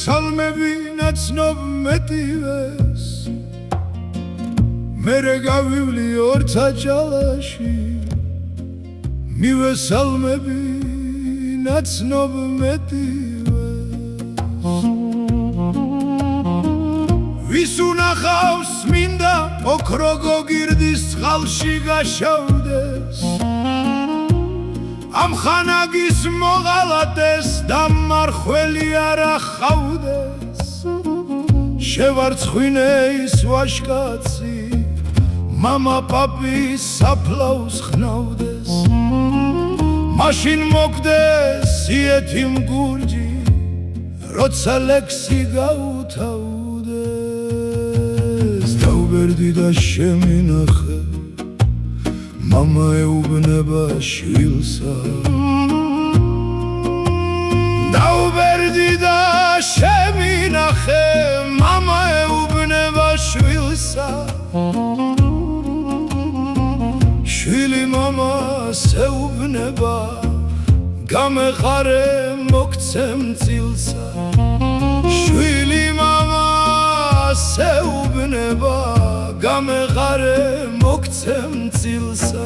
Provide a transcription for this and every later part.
მივესალმები ნაცნობ მეტივეს მერე გავივლი ორცა ჯალაში მივესალმები ნაცნობ მეტივეს ვის უნახავს მინდა ოქრო გოგირდის წყალში გაშავდეს ამ ხანაგის მოღალატეს და მარხველი არ ახავდეს შევარცხვინე ის ვაშკაცი მამა პაპის საფლავს ხნავდეს მაშინ მოგდეს იეთი მგურჯი როცა ლექსი გაუთავდეს დაუბერდი და შემინახე მამა ეუბნება შვილსა დაუბერდი და შემინახე მამა ეუბნება შვილსა შვილი მამას ეუბნება გამეყარე მოგცემ წილსა შვილი მამას ეუბნება გამეყარე მოგცემ წილსა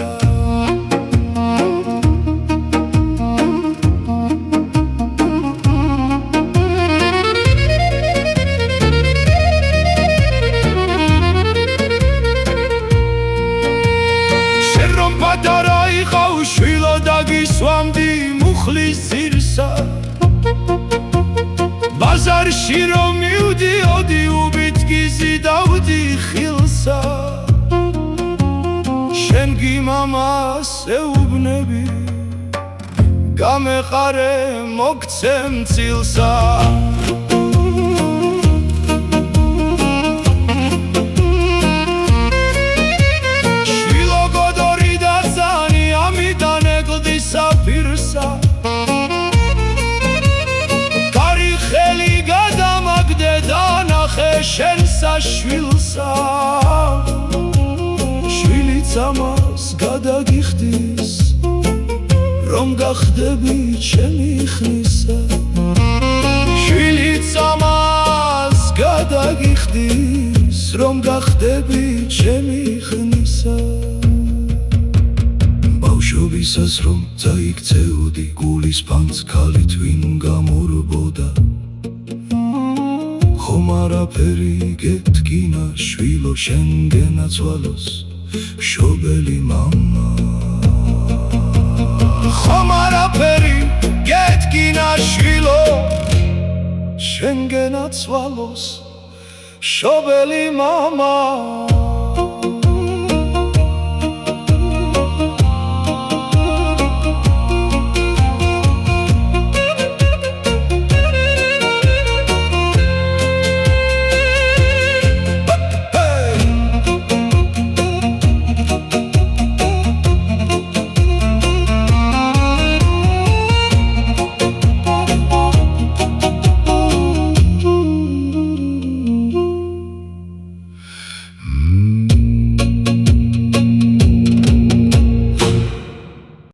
პატარა იყავ შვილო დაგისვამდი მუხლის ძირსა ბაზარში რომ მივდიოდი უბიტკიზი დავდი ხილსა შენ გი მამას ეუბნები გამეყარე მოგცემ წილსა კარი ხელი გადამაგდე და ნახე შენ საშვილსა შვილიც ამას გადაგიხდის რომ გახდები ჩემი ხნისა შვილიც ამას გადაგიხდის რომ გახდები ჩემი ხნისა ბავშვობისას რომ წაიქცეოდი გულის ფანს ქალით ვინ გამორბოდა ხომ არაფერი გეთკინა შვილო შენ გენაცვალოს მშობელი მამა ხომ არაფერი გეთკინა შვილო შენ გენაცვალოს მშობელი მამა